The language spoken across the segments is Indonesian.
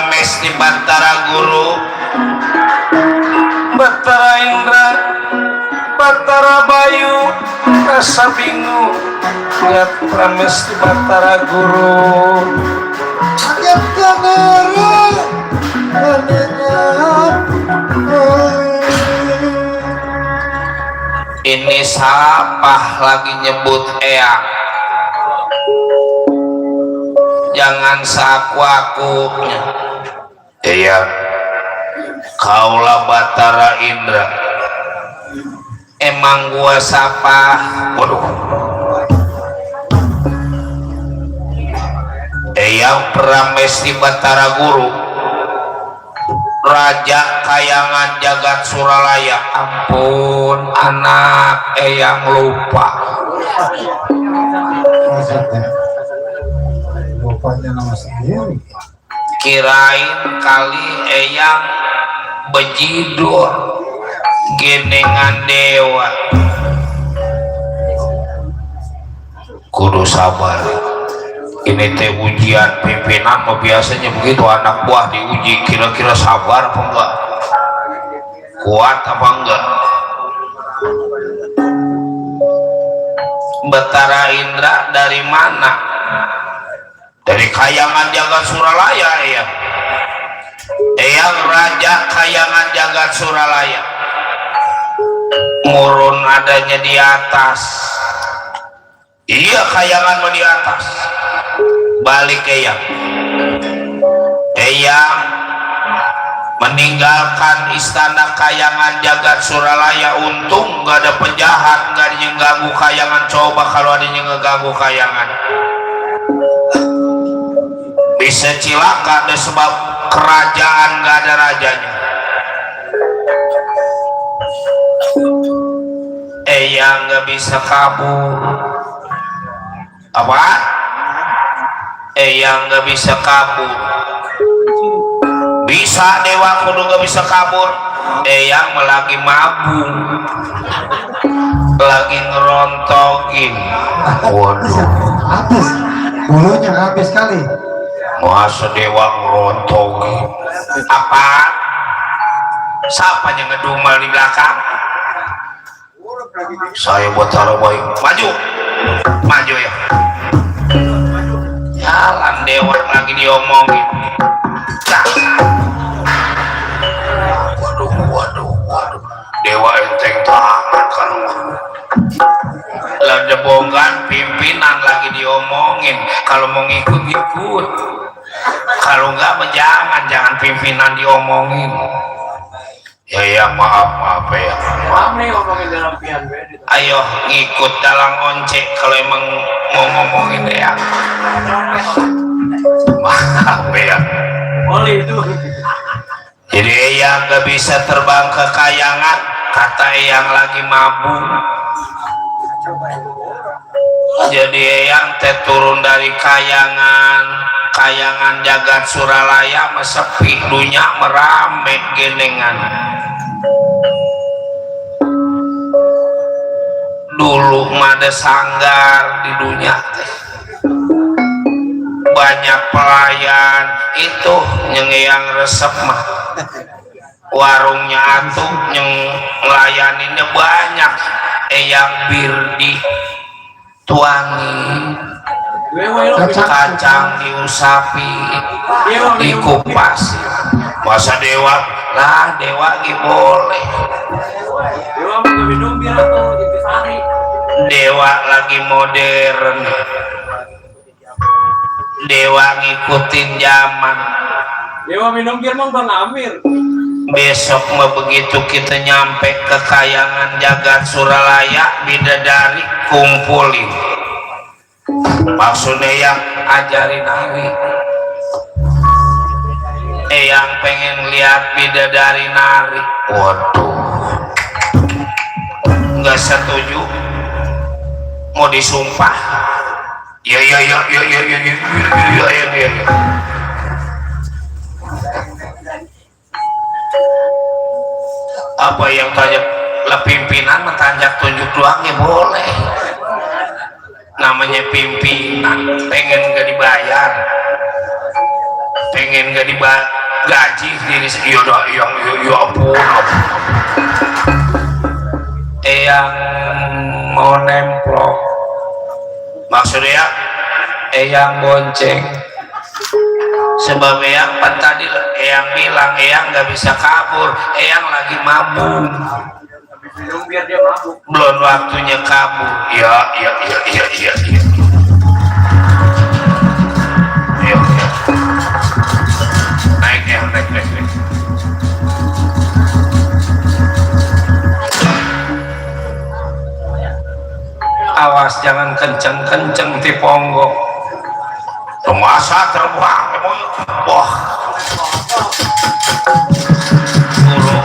Prames di Batara Guru, Batara Indra, Batara Bayu, rasa bingung lihat Prames di Batara Guru. Agak kagak ini siapa lagi nyebut eyang? Jangan saku-akunya. Eyang, kaulah Batara Indra. Emang gua siapa? Waduh. Eyang Prames di Batara Guru, Raja Kayangan Jagat Suralaya. Ampun, anak eyang lupa. Lupanya nama sendiri. Kirain kali eyang bejidur genengan dewa. Kudu sabar. Ini teh ujian pimpinan, biasanya begitu, anak buah diuji, kira-kira sabar apa enggak, kuat apa enggak. Batara Indra dari mana? Dari Kayangan Jagat Suralaya. Eyang Raja Kayangan Jagat Suralaya, murun adanya di atas. Iya, Kayangan mau di atas. Balik eyang meninggalkan istana Kayangan Jagat Suralaya. Untung gak ada penjahat, gak ada yang ganggu Kayangan. Coba kalau ada yang ngeganggu Kayangan, bisa cilaka deh, sebab kerajaan gak ada rajanya. Eyang gak bisa kabur. Apa? Eyang gak bisa kabur. Bisa dewa kudu gak bisa kabur. Eyang lagi mabung, lagi ngerontogin. Waduh, Habis. Bulunya habis kali. masa dewa ngerontogin? Apa? Siapa yang ngedumel di belakang? Saya buat taruh baik. Maju, maju ya. Jalan dewa lagi diomongin. Nah. Waduh. Dewa enteng tangan kan. Lah debongan pimpinan lagi diomongin. Kalau mau ngikut, kalau enggak jangan pimpinan diomongin. Ya maaf ya. Ayo ngikut dalam once kalau emang mau ngomongin ya. Maaf ya. Jadi eyang gak bisa terbang ke Kayangan, kata eyang lagi mabuk. Jadi eyang teh turun dari Kayangan Jagat Suralaya, mesepi dunya merame genengan. Dulu mah ada sanggar di dunia teh, banyak pelayan itu yang resep mah, warungnya atuh yang ngelayaninnya banyak. Eyang birdi tuangi, kacang diusapi, dikupas. Masa dewa lah, dewa boleh. Dewa lagi modern, dewa ngikutin zaman. Dewa minum bir mang Bang Amir. Besok mah begitu kita nyampe ke Kayangan Jagat Suralaya, bidadari kumpulin. Maksudnya yang ajarin hari. Yang pengen lihat bidadari nari. Waduh, nggak setuju, mau disumpah. Ya. Apa yang tanya lah, pimpinan mentanjak tunjuk doang ya boleh. Namanya pimpinan, pengen gak dibayar, pengen gak gaji diri iya dah yang iya ampun yang mau nemplok maksudnya yang bonceng sebab yang tadi yang bilang yang nggak bisa kabur yang lagi mabuk minum biar dia mabuk. belum waktunya kabur iya naik awas jangan kenceng-kenceng ti ponggo masa terbang wah dulu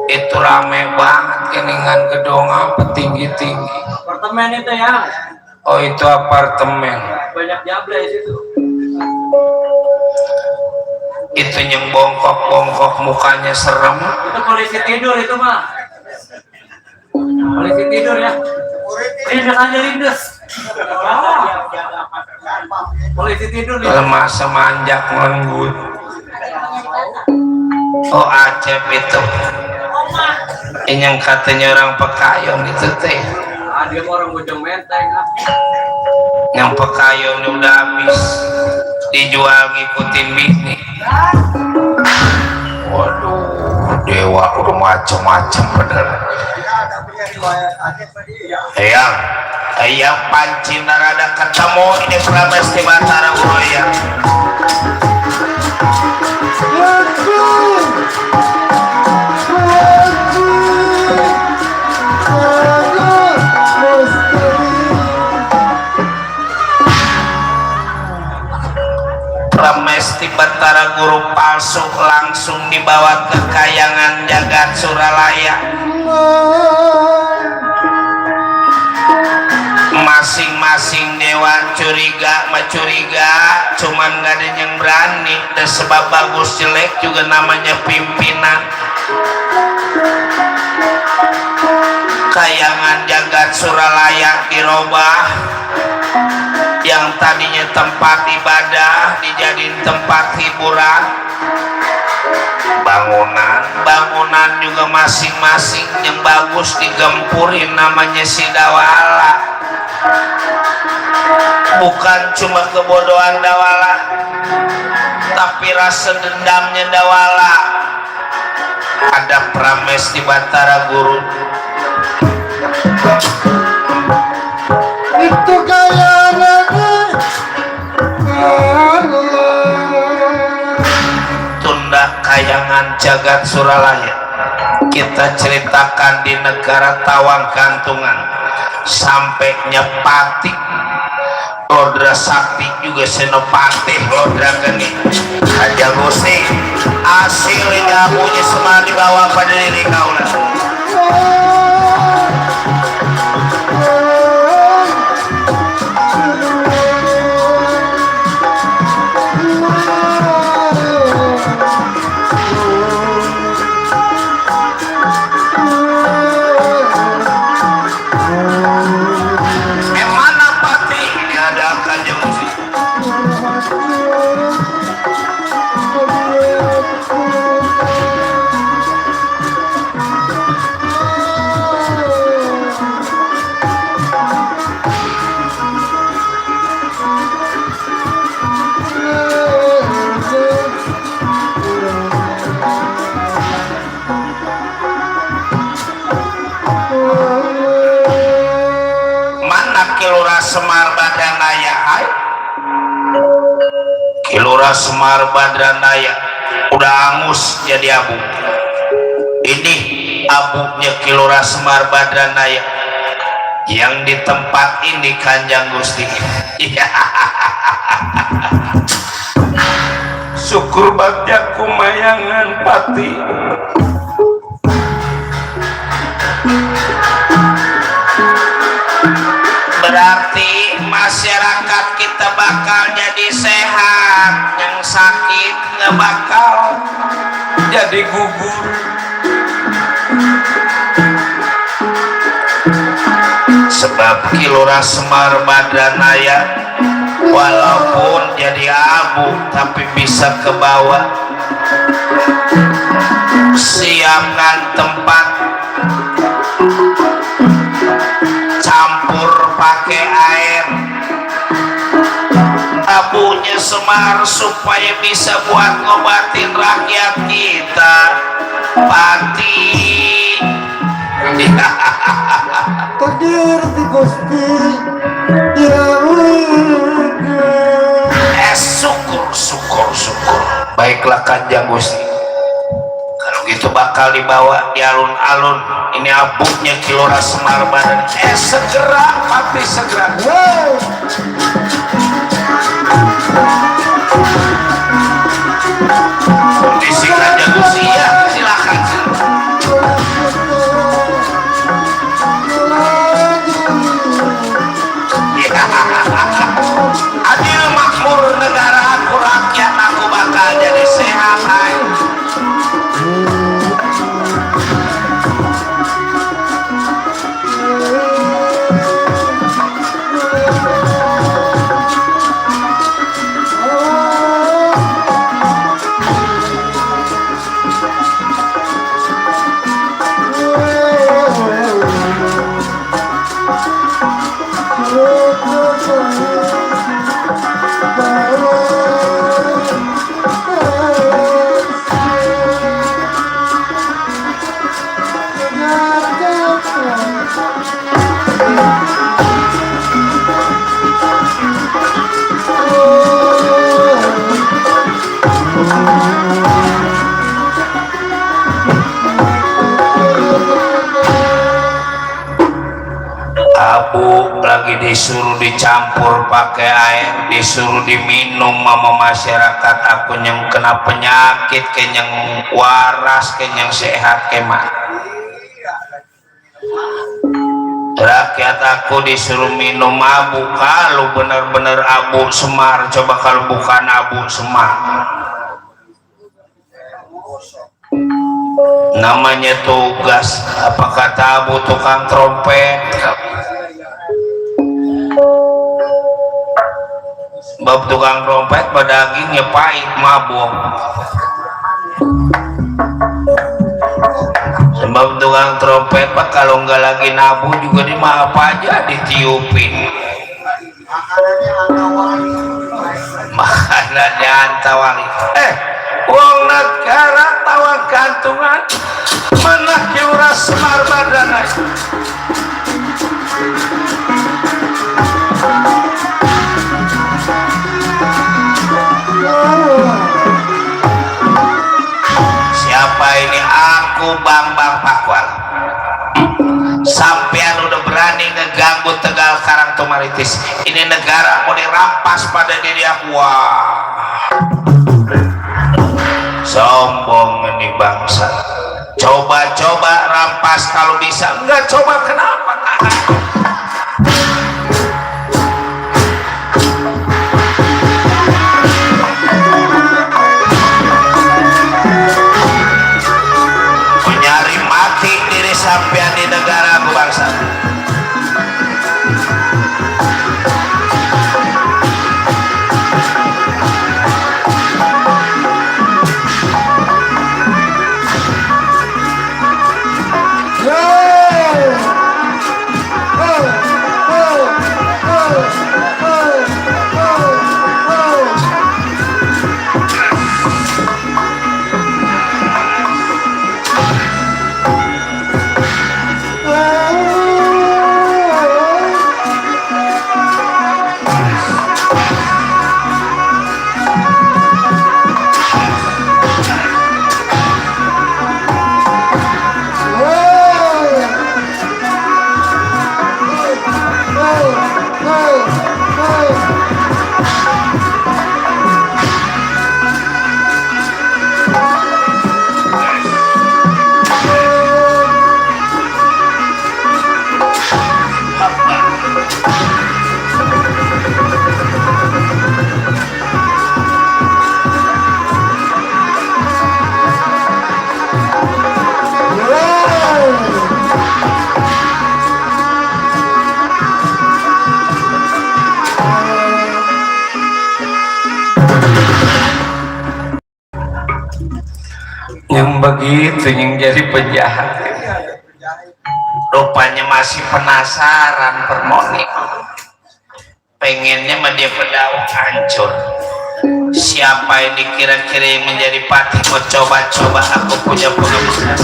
itu rame banget keningan gedung apa tinggi-tinggi Apartemen itu ya. oh itu apartemen Banyak jable di situ. itu yang bongkok mukanya serem Itu polisi tidur itu mah. Polisi tidur ya. Ini aja lindes. Polisi tidur nih. lemah semanjak lenggut oh Acep itu ini yang katanya orang Pekayun itu teh Dia orang Bojong Menteng. yang Pekayun udah habis dijual ngikutin bisnis waduh dewa udah macem-macem bener yang panci narada ketemu ini Pramesti Batara Uroya Pramesti Batara Guru palsu langsung dibawa ke Kayangan Jagat Suralaya masing-masing dewa curiga cuman gak ada yang berani dan sebab bagus jelek juga namanya pimpinan Kayangan Jagat Suralaya dirobah yang tadinya tempat ibadah dijadiin tempat hiburan bangunan juga masing-masing yang bagus digempurin namanya Sidawala bukan cuma kebodohan Dawala tapi rasa dendamnya Dawala ada Pramesti Batara Guru itu kayak tunda Kayangan Jagat Suralaya kita ceritakan di negara Tawang Kantungan sampai Nyepati Lodra Sakti juga Senopati Lodra Geni Aja Gusti hasilnya punya semua dibawa pada diri kaulah Kilora Semar Badranaya udah angus jadi abu ini abunya Kilora Semar Badranaya yang di tempat ini Kanjeng Gusti syukur bakti kumayangan pati berarti masyarakat kita bakal jadi sehat yang sakit nggak bakal jadi gugur sebab Sedap Kilora Semar Badanaya, walaupun jadi abu tapi bisa ke bawah. Siapkan tempat, campur pakai air abunya Semar supaya bisa buat ngobatin rakyat kita. Pati Takdir di Gusti ya syukur. Baiklah Kanjeng Gusti, kalau gitu bakal dibawa di alun-alun. Ini abunya Kilora Semar Badan. Segera Pati, segera. Kondisi Kanjeng Gusti ya, silakan. Adil makmur negara aku, rakyat aku bakal jadi sehat. Hai. Abu lagi disuruh dicampur pakai air, disuruh diminum sama masyarakat. Aku yang kena penyakit, kenyang waras, kenyang sehat kemat. Rakyat aku disuruh minum abu. Kalau benar-benar abu Semar, coba kalau bukan abu Semar, namanya tugas. Apa kata abu tukang trompet? Bab tukang trompet dagingnya pahit, mabuk. Sebab tukang trompet pak kalau nggak lagi nabu juga di apa aja ditiupin. Makanannya antawali. Uang negara tawa gantungan, mana Kilora Semar Badanaya. Siapa ini? Aku Bambang Pakwal. Sampean udah berani ngeganggu Tegal Karang Tumaritis. Ini negara mau dirampas pada diri aku. Wah, sombong ini bangsa. Coba-coba rampas kalau bisa. Enggak coba, kenapa? Menyari mati diri sampean di negara aku bangsa. begitu yang jadi penjahat. Rupanya masih penasaran Permoni, pengennya mah dia pedawang hancur. Siapa ini kira-kira yang menjadi patih? Mau coba-coba aku punya pengemis.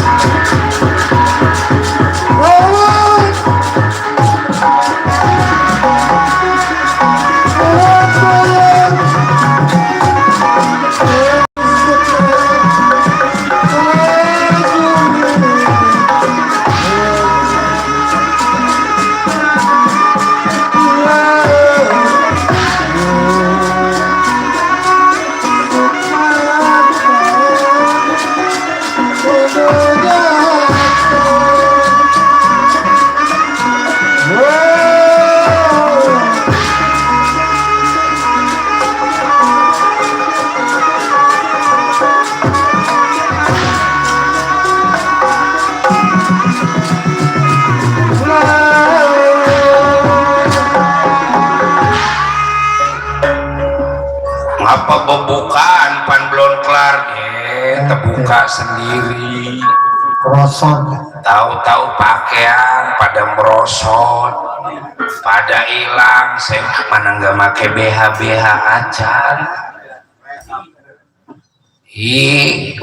Apa pembukaan pan belum kelar terbuka sendiri, Rosot. tahu-tahu pakaian pada merosot, pada hilang. Saya mana nggak make BH acan.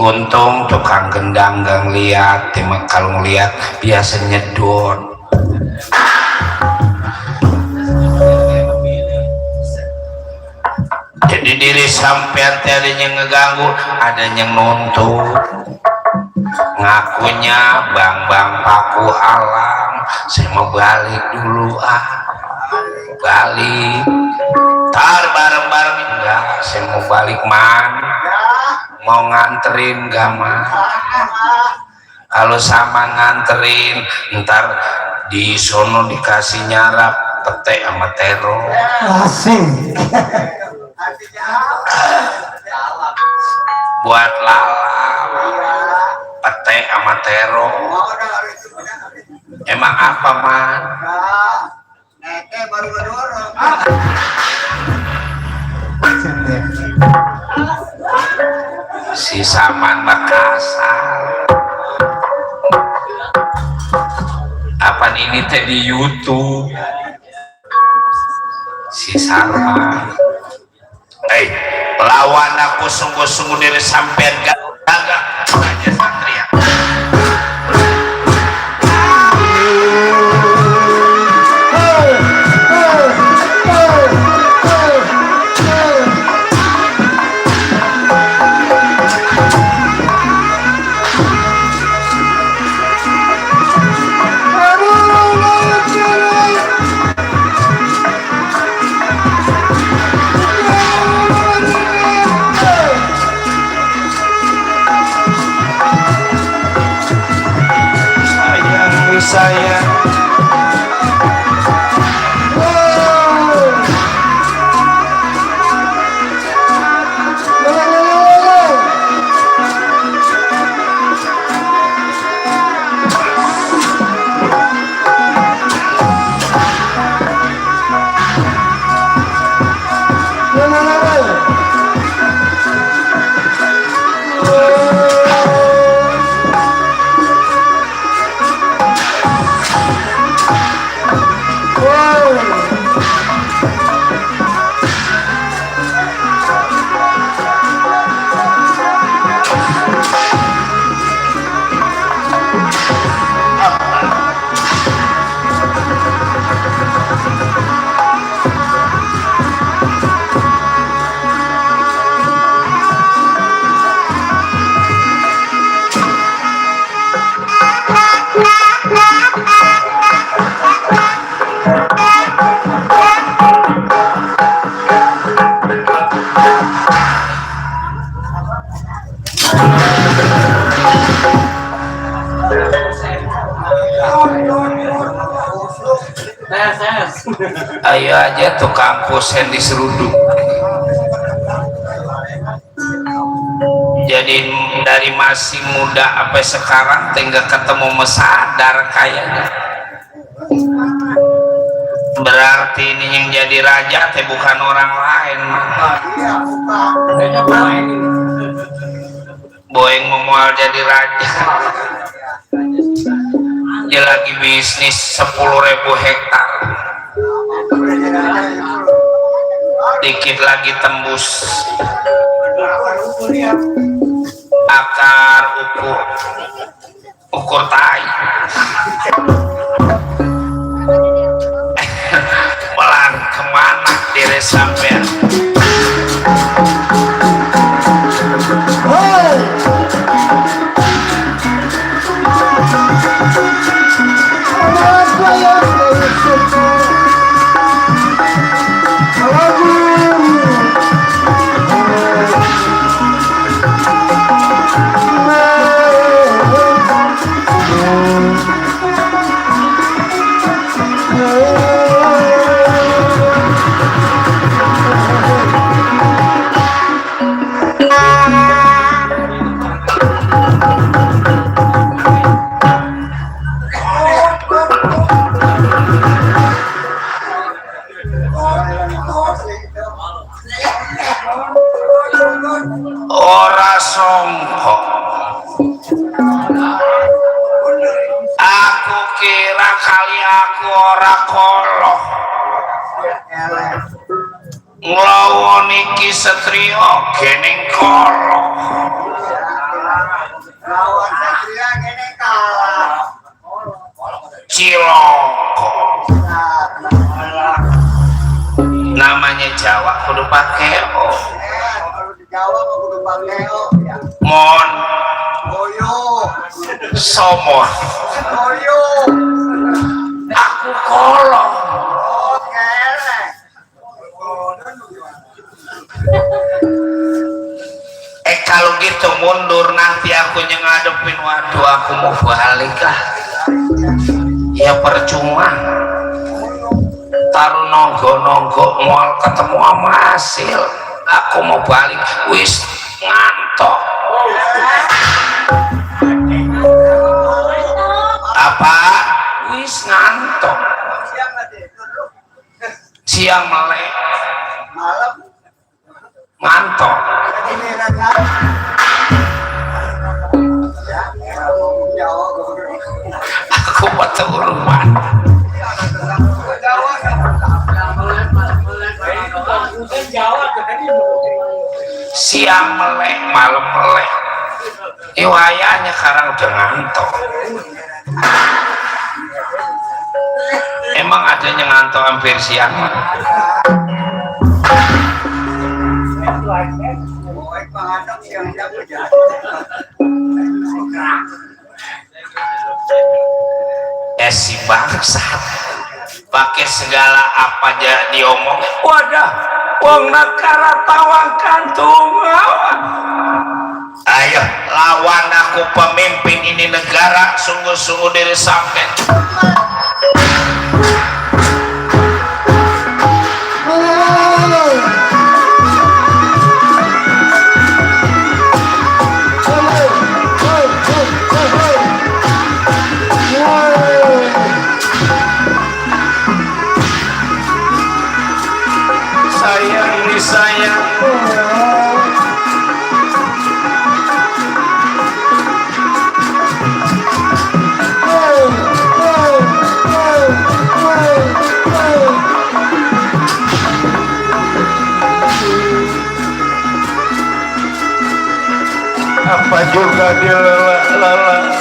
Untung tukang gendang nggak ngeliat, kalau ngeliat biasa nyedon. Jadi diri sampean ada yang ngeganggu, ada yang nuntut, ngakunya bang paku alam. Saya mau balik dulu, balik tar bareng-bareng. Enggak, saya mau balik mau nganterin gak mah. Kalau sama nganterin ntar di sono dikasih nyarap pete sama terong. Asik. Buat lalap pete sama terong. Emang apa man? Si Saman Makassar. Apaan ini teh di YouTube? Si Sarman. Lawan aku sungguh-sungguh dari sampean gagak aja Satria. Saya ayo aja tukang kusen diseruduk. Jadi dari masih muda sampai sekarang tinggal ketemu mesadar kayaknya. Berarti ini yang jadi raja teh bukan orang lain. Boeing memual jadi raja. Dia lagi bisnis 10.000 hektar. Dikit lagi tembus akar ukur tai. Pelan kemana diri sampean? Ora songko aku kira kali aku ora kolok nglawan iki satria gening kolok lawan satria gening kalah ciloko namanya Jawa kudu pakai Jawa kudu pakai mon boyo somon boyo aku kolong kalau gitu mundur nanti aku ngadepin waduh aku mau balik lah ya percuma taruh nonggo mual ketemu sama hasil aku mau balik wis ngantok apa wis ngantok siang melek malam ngantok aku peturuan siang melek malam melek iwayanya sekarang udah ngantuk. Emang adanya ngantuk hampir siang si bangsat pakai segala apa aja diomong wadah wong negara tawang kantung ayo lawan aku pemimpin ini negara sungguh-sungguh diri sampai apa juga dia lala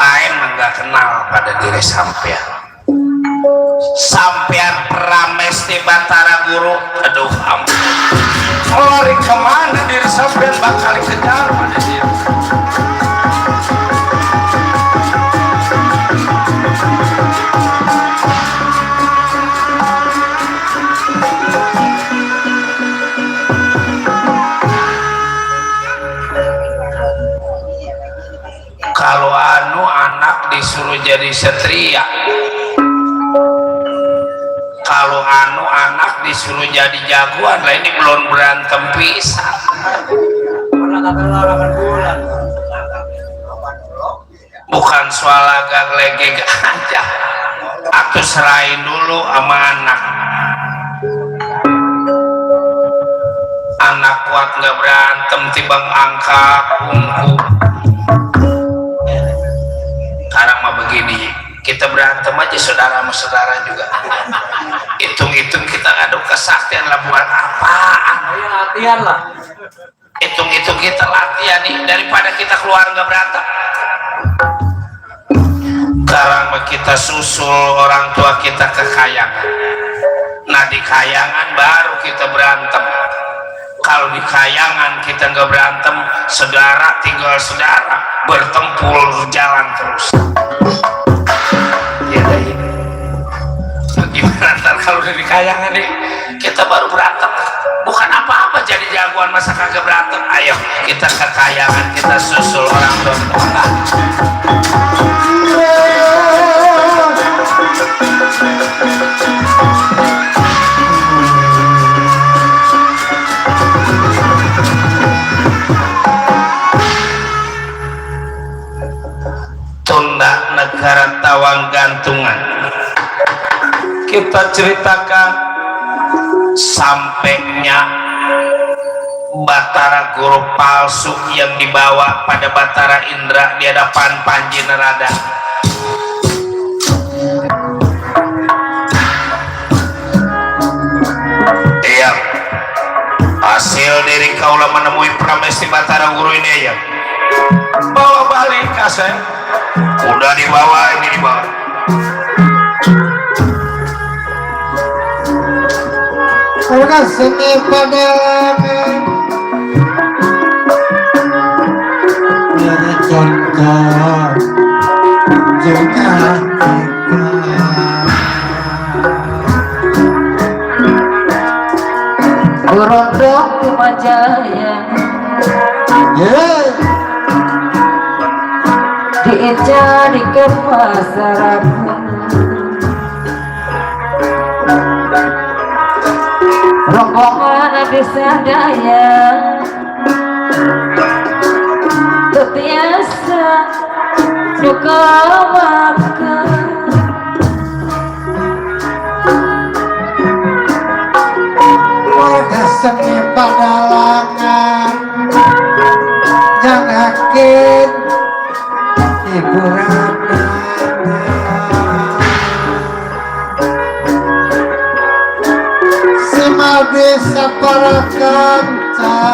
lain enggak kenal pada diri sampean. Sampean prames di Batara Guru, aduh ampun. Lari kemana diri sampean bakal kejar pada dia. Kalau anu anak disuruh jadi satria, kalau anu anak disuruh jadi jagoan lah, ini belum berantem pisah. Bukan soal agak legeg aja, aku serahin dulu sama anak. Anak kuat nggak berantem tibang angka kungku. Sekarang mah begini, kita berantem aja saudara sama saudara juga. Hitung-hitung kita ngadu kesaktian lah buat apaan? Ayo latihan lah. Hitung-hitung kita latihan nih daripada kita keluar nggak berantem. Sekarang mah kita susul orang tua kita ke kayangan. Nah di kayangan baru kita berantem. Kalau di kayangan kita nggak berantem, saudara tinggal saudara, bertempur jalan terus. Ya deh. Gimana ntar kalau di kayangan nih kita baru berantem, bukan apa-apa jadi jagoan masa kagak berantem. Ayo kita ke kayangan, kita susul orang tua kita. Tunda negara tawang gantungan. Kita ceritakan sampainya Batara Guru palsu yang dibawa pada Batara Indra di hadapan Panji Nerada. Iya, hasil dari kaulah menemui pramesti Batara Guru ini ya. Bawa balik kasih. Udah dibawa, ini dibawa. Orang seni pada dari contoh juga Berondong di Majaya, diincar di pasaran, rombongan desa daya, terbiasa duka makan. warga seni pada langan yang yakin hiburan simal bisa para kancar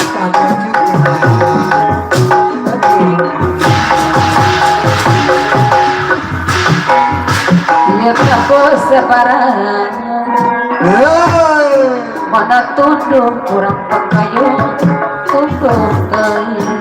pada kita. Lihat aku sebaran, mana tunduk kurang pakayu, tunduk kayu.